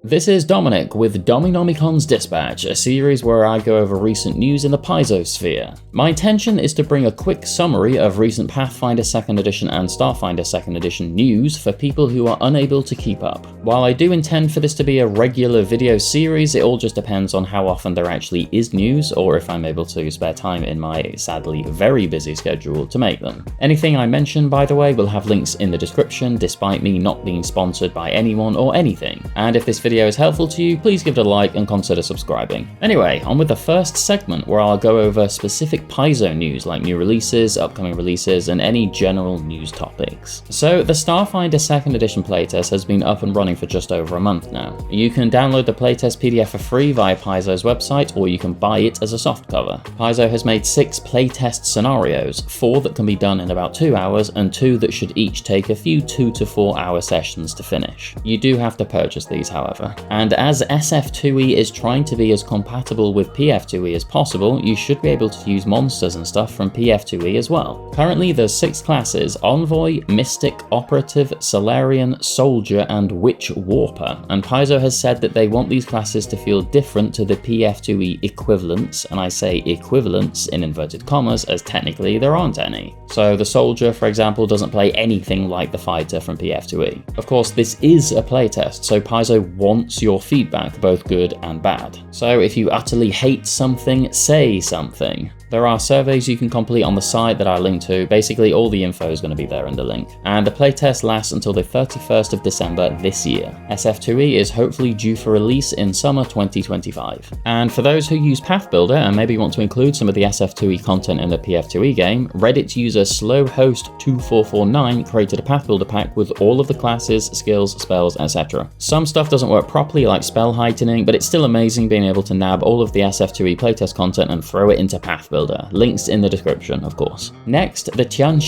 This is Dominic with Dominomicon's Dispatch, a series where I go over recent news in the Paizo sphere. My intention is to bring a quick summary of recent Pathfinder 2nd Edition and Starfinder 2nd Edition news for people who are unable to keep up. While I do intend for this to be a regular video series, it all just depends on how often there actually is news, or if I'm able to spare time in my sadly very busy schedule to make them. Anything I mention, by the way, will have links in the description, despite me not being sponsored by anyone or anything. And if this video is helpful to you, please give it a like and consider subscribing. Anyway, on with the first segment where I'll go over specific Paizo news like new releases, upcoming releases, and any general news topics. So the Starfinder 2nd Edition playtest has been up and running for just over a month now. You can download the playtest PDF for free via Paizo's website, or you can buy it as a softcover. Paizo has made 6 playtest scenarios, 4 that can be done in about 2 hours, and 2 that should each take a few 2 to 4 hour sessions to finish. You do have to purchase these, however. And as SF2e is trying to be as compatible with PF2e as possible, you should be able to use monsters and stuff from PF2e as well. Currently there's 6 classes: Envoy, Mystic, Operative, Solarian, Soldier, and Witch Warper, and Paizo has said that they want these classes to feel different to the PF2e equivalents, and I say equivalents in inverted commas as technically there aren't any. So the Soldier, for example, doesn't play anything like the Fighter from PF2e. Of course, this is a playtest, so Paizo wants your feedback, both good and bad. So if you utterly hate something, say something. There are surveys you can complete on the site that I link to. Basically, all the info is going to be there in the link. And the playtest lasts until the 31st of December this year. SF2e is hopefully due for release in summer 2025. And for those who use Pathbuilder and maybe want to include some of the SF2e content in the PF2e game, Reddit user Slowhost2449 created a Pathbuilder pack with all of the classes, skills, spells, etc. Some stuff doesn't work properly, like spell heightening, but it's still amazing being able to nab all of the SF2e playtest content and throw it into Pathbuilder. Links in the description, of course. Next, the Tian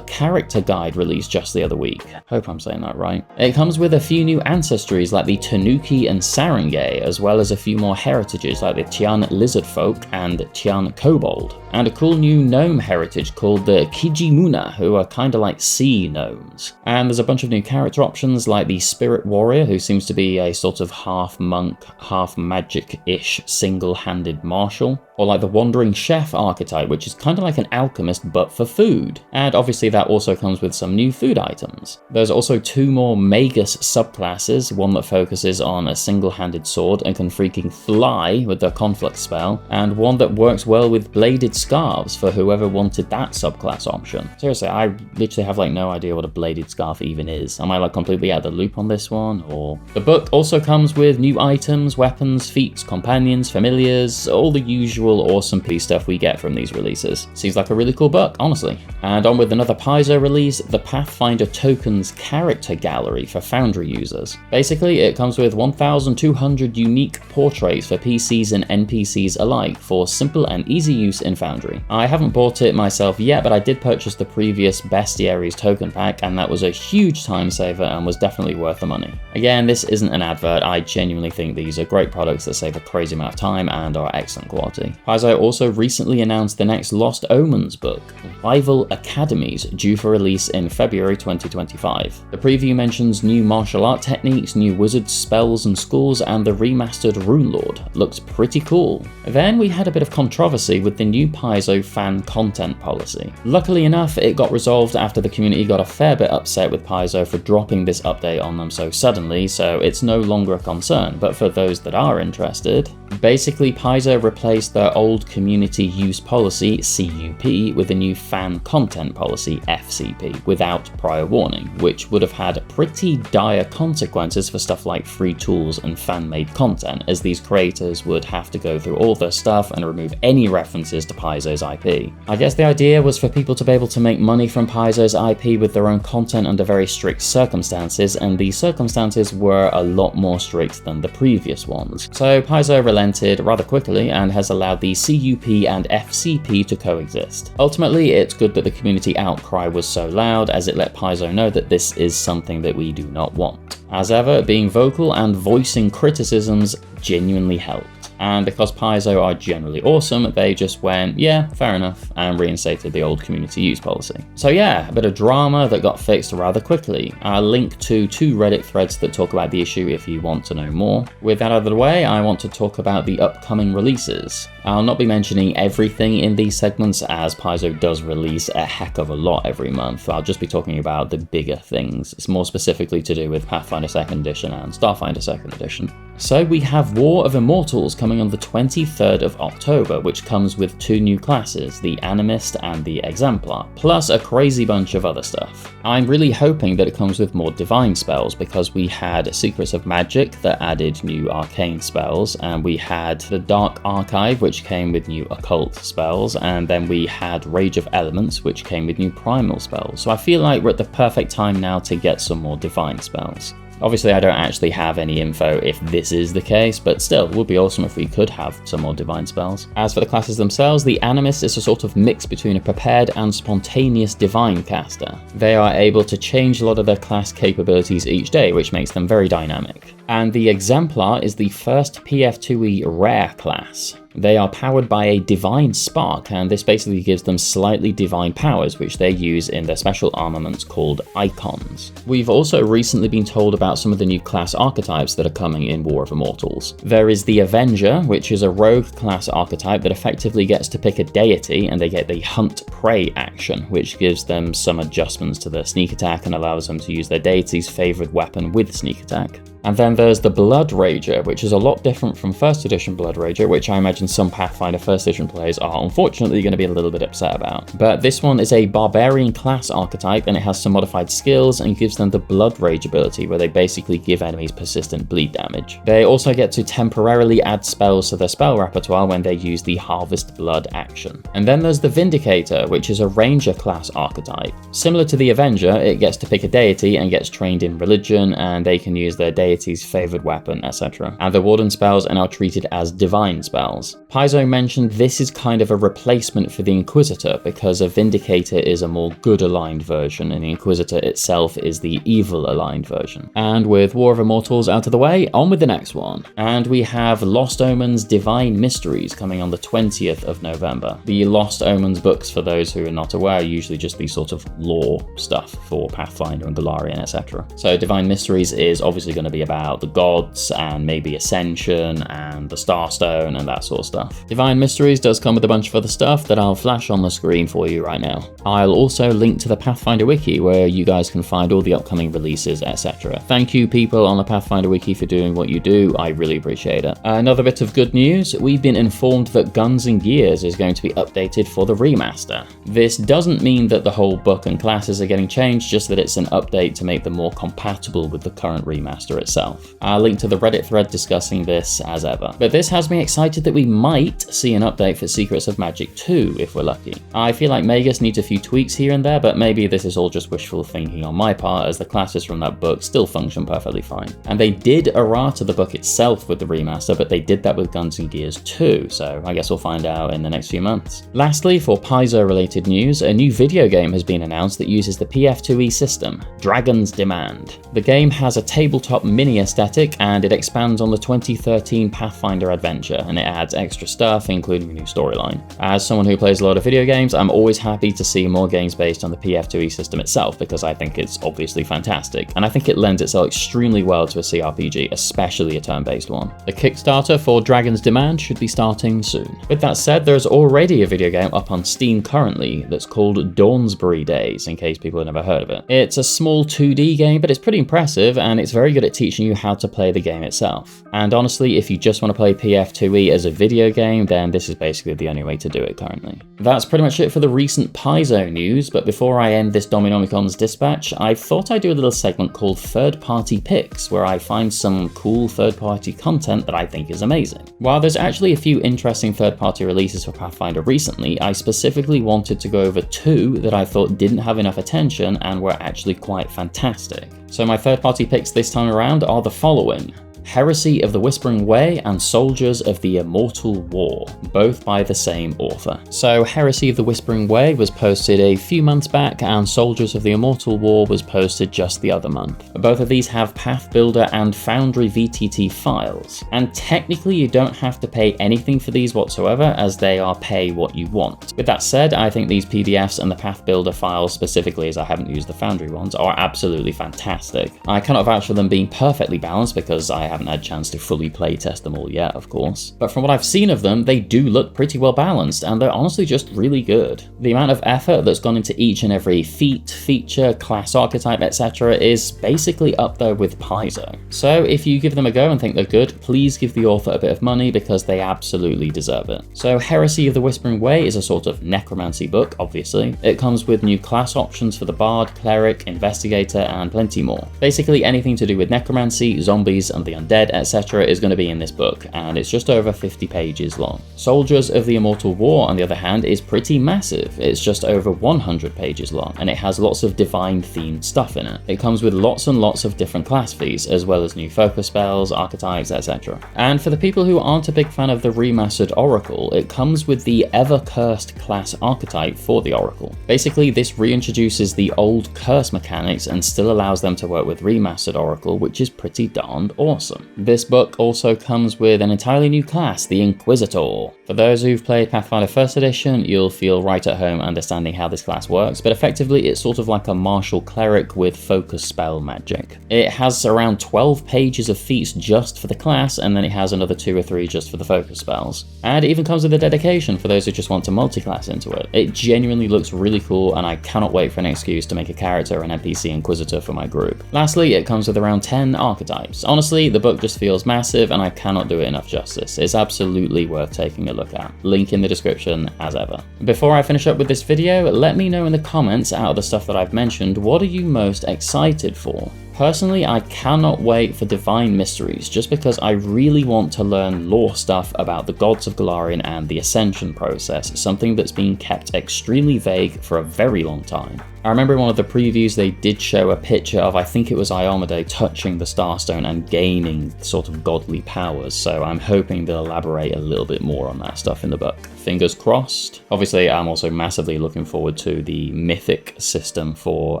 character guide released just the other week. Hope I'm saying that right. It comes with a few new ancestries like the Tanuki and Sarangi, as well as a few more heritages like the Tian lizardfolk and Tian kobold, and a cool new gnome heritage called the Kijimuna, who are kinda like sea gnomes. And there's a bunch of new character options like the Spirit Warrior, who seems to be a sort of half monk, half magic-ish single-handed martial, or like the Wandering Chef archetype, which is kind of like an alchemist but for food. And obviously that also comes with some new food items. There's also 2 more Magus subclasses, one that focuses on a single-handed sword and can freaking fly with the Conflux spell, and one that works well with bladed scarves for whoever wanted that subclass option. Seriously, I literally have like no idea what a bladed scarf even is. Am I like completely out of the loop on this one? Or the book also comes with new items, weapons, feats, companions, familiars, all the usual awesome piece stuff we get from these releases. Seems like a really cool book, honestly. And on with another Paizo release, the Pathfinder Tokens Character Gallery for Foundry users. Basically, it comes with 1,200 unique portraits for PCs and NPCs alike for simple and easy use in Foundry. I haven't bought it myself yet, but I did purchase the previous Bestiaries token pack, and that was a huge time saver and was definitely worth the money. Again, this isn't an advert. I genuinely think these are great products that save a crazy amount of time and are excellent quality. Paizo also recently announced the next Lost Omens book, Rival Academies, due for release in February 2025. The preview mentions new martial art techniques, new wizard spells and schools, and the remastered Rune Lord. Looks pretty cool. Then we had a bit of controversy with the new Paizo fan content policy. Luckily enough, it got resolved after the community got a fair bit upset with Paizo for dropping this update on them so suddenly, so it's no longer a concern. But for those that are interested, basically Paizo replaced their old community use policy, CUP, with a new fan content policy, FCP, without prior warning, which would have had pretty dire consequences for stuff like free tools and fan-made content, as these creators would have to go through all their stuff and remove any references to Paizo's IP. I guess the idea was for people to be able to make money from Paizo's IP with their own content under very strict circumstances, and the circumstances were a lot more strict than the previous ones. So Paizo relented rather quickly and has allowed the CUP and FCP to coexist. Ultimately, it's good that the community outcry was so loud, as it let Paizo know that this is something that we do not want. As ever, being vocal and voicing criticisms genuinely helped. And because Paizo are generally awesome, they just went, yeah, fair enough, and reinstated the old community use policy. So yeah, a bit of drama that got fixed rather quickly. I'll link to 2 Reddit threads that talk about the issue if you want to know more. With that out of the way, I want to talk about the upcoming releases. I'll not be mentioning everything in these segments as Paizo does release a heck of a lot every month. I'll just be talking about the bigger things. It's more specifically to do with Pathfinder 2nd Edition and Starfinder 2nd Edition. So we have War of Immortals coming on the 23rd of October, which comes with 2 new classes, the Animist and the Exemplar, plus a crazy bunch of other stuff. I'm really hoping that it comes with more divine spells, because we had Secrets of Magic that added new arcane spells, and we had the Dark Archive, which came with new occult spells, and then we had Rage of Elements, which came with new primal spells. So I feel like we're at the perfect time now to get some more divine spells. Obviously, I don't actually have any info if this is the case, but still, it would be awesome if we could have some more divine spells. As for the classes themselves, the Animist is a sort of mix between a prepared and spontaneous divine caster. They are able to change a lot of their class capabilities each day, which makes them very dynamic. And the Exemplar is the first PF2e rare class. They are powered by a divine spark, and this basically gives them slightly divine powers, which they use in their special armaments called icons. We've also recently been told about some of the new class archetypes that are coming in War of Immortals. There is the Avenger, which is a rogue class archetype that effectively gets to pick a deity, and they get the Hunt Prey action, which gives them some adjustments to their sneak attack and allows them to use their deity's favourite weapon with sneak attack. And then there's the Blood Rager, which is a lot different from 1st edition Blood Rager, which I imagine some Pathfinder 1st edition players are unfortunately going to be a little bit upset about. But this one is a barbarian class archetype, and it has some modified skills and gives them the Blood Rage ability, where they basically give enemies persistent bleed damage. They also get to temporarily add spells to their spell repertoire when they use the Harvest Blood action. And then there's the Vindicator, which is a Ranger class archetype. Similar to the Avenger, it gets to pick a deity and gets trained in religion, and they can use their deity's favored weapon, etc. And the Warden spells are now treated as divine spells. Paizo mentioned this is kind of a replacement for the Inquisitor, because a Vindicator is a more good aligned version, and the Inquisitor itself is the evil aligned version. And with War of Immortals out of the way, on with the next one. And we have Lost Omens Divine Mysteries coming on the 20th of November. The Lost Omens books, for those who are not aware, are usually just these sort of lore stuff for Pathfinder and Golarion, etc. So Divine Mysteries is obviously going to be about the gods and maybe Ascension and the Starstone and that sort of stuff. Divine Mysteries does come with a bunch of other stuff that I'll flash on the screen for you right now. I'll also link to the Pathfinder wiki where you guys can find all the upcoming releases, etc. Thank you people on the Pathfinder wiki for doing what you do, I really appreciate it. Another bit of good news, we've been informed that Guns and Gears is going to be updated for the remaster. This doesn't mean that the whole book and classes are getting changed, just that it's an update to make them more compatible with the current remaster itself. I'll link to the Reddit thread discussing this as ever. But this has me excited that we might see an update for Secrets of Magic 2 if we're lucky. I feel like Magus needs a few tweaks here and there, but maybe this is all just wishful thinking on my part, as the classes from that book still function perfectly fine. And they did errata the book itself with the remaster, but they did that with Guns and Gears too, so I guess we'll find out in the next few months. Lastly, for Paizo related news, a new video game has been announced that uses the PF2e system, Dragon's Demand. The game has a tabletop mini aesthetic, and it expands on the 2013 Pathfinder adventure, and it adds extra stuff, including a new storyline. As someone who plays a lot of video games, I'm always happy to see more games based on the PF2e system itself, because I think it's obviously fantastic, and I think it lends itself extremely well to a CRPG, especially a turn-based one. The Kickstarter for Dragon's Demand should be starting soon. With that said, there's already a video game up on Steam currently that's called Dawnsbury Days, in case people have never heard of it. It's a small 2D game, but it's pretty impressive, and it's very good at teaching you how to play the game itself. And honestly, if you just want to play PF2e as a video game, then this is basically the only way to do it currently. That's pretty much it for the recent Paizo news, but before I end this Dominomicon's dispatch, I thought I'd do a little segment called Third Party Picks, where I find some cool third-party content that I think is amazing. While there's actually a few interesting third-party releases for Pathfinder recently, I specifically wanted to go over 2 that I thought didn't have enough attention and were actually quite fantastic. So my third-party picks this time around are the following: Heresy of the Whispering Way and Soldiers of the Immortal War, both by the same author. So Heresy of the Whispering Way was posted a few months back and Soldiers of the Immortal War was posted just the other month. Both of these have Pathbuilder and Foundry VTT files, and technically you don't have to pay anything for these whatsoever, as they are pay what you want. With that said, I think these PDFs and the Pathbuilder files specifically, as I haven't used the Foundry ones, are absolutely fantastic. I cannot vouch for them being perfectly balanced because I haven't had a chance to fully playtest them all yet, of course. But from what I've seen of them, they do look pretty well balanced, and they're honestly just really good. The amount of effort that's gone into each and every feat, feature, class archetype, etc. is basically up there with Paizo. So if you give them a go and think they're good, please give the author a bit of money because they absolutely deserve it. So Heresy of the Whispering Way is a sort of necromancy book, obviously. It comes with new class options for the Bard, Cleric, Investigator, and plenty more. Basically anything to do with necromancy, zombies, and the undead, etc. is going to be in this book, and it's just over 50 pages long. Soldiers of the Immortal War, on the other hand, is pretty massive. It's just over 100 pages long, and it has lots of divine-themed stuff in it. It comes with lots and lots of different class fees, as well as new focus spells, archetypes, etc. And for the people who aren't a big fan of the remastered Oracle, it comes with the ever-cursed class archetype for the Oracle. Basically, this reintroduces the old curse mechanics and still allows them to work with remastered Oracle, which is pretty darned awesome. This book also comes with an entirely new class, the Inquisitor. For those who've played Pathfinder 1st edition, you'll feel right at home understanding how this class works, but effectively it's sort of like a martial cleric with focus spell magic. It has around 12 pages of feats just for the class, and then it has another 2 or 3 just for the focus spells. And it even comes with a dedication for those who just want to multi-class into it. It genuinely looks really cool, and I cannot wait for an excuse to make a character an NPC Inquisitor for my group. Lastly, it comes with around 10 archetypes. Honestly, the book just feels massive, and I cannot do it enough justice. It's absolutely worth taking a look at. Link in the description as ever. Before I finish up with this video, let me know in the comments, out of the stuff that I've mentioned, what are you most excited for? Personally, I cannot wait for Divine Mysteries, just because I really want to learn lore stuff about the gods of Golarion and the Ascension process, something that's been kept extremely vague for a very long time. I remember in one of the previews they did show a picture of, I think it was Iomedae, touching the Starstone and gaining sort of godly powers, so I'm hoping they'll elaborate a little bit more on that stuff in the book. Fingers crossed. Obviously, I'm also massively looking forward to the mythic system for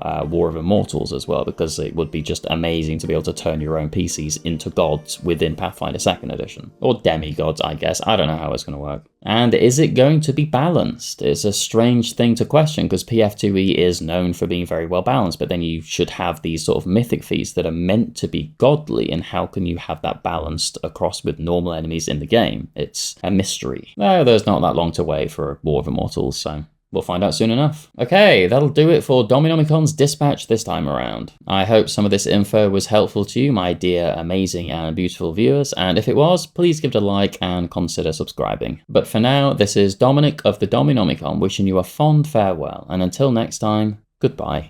War of Immortals as well, because it would be just amazing to be able to turn your own PCs into gods within Pathfinder 2nd edition. Or demigods, I guess. I don't know how it's going to work. And is it going to be balanced? It's a strange thing to question, because PF2e is known for being very well balanced, but then you should have these sort of mythic feats that are meant to be godly, and how can you have that balanced across with normal enemies in the game? It's a mystery. No, there's not that long to wait for War of Immortals, so we'll find out soon enough. Okay, that'll do it for Dominomicon's dispatch this time around. I hope some of this info was helpful to you, my dear, amazing, and beautiful viewers, and if it was, please give it a like and consider subscribing. But for now, this is Dominic of the Dominomicon wishing you a fond farewell, and until next time, goodbye.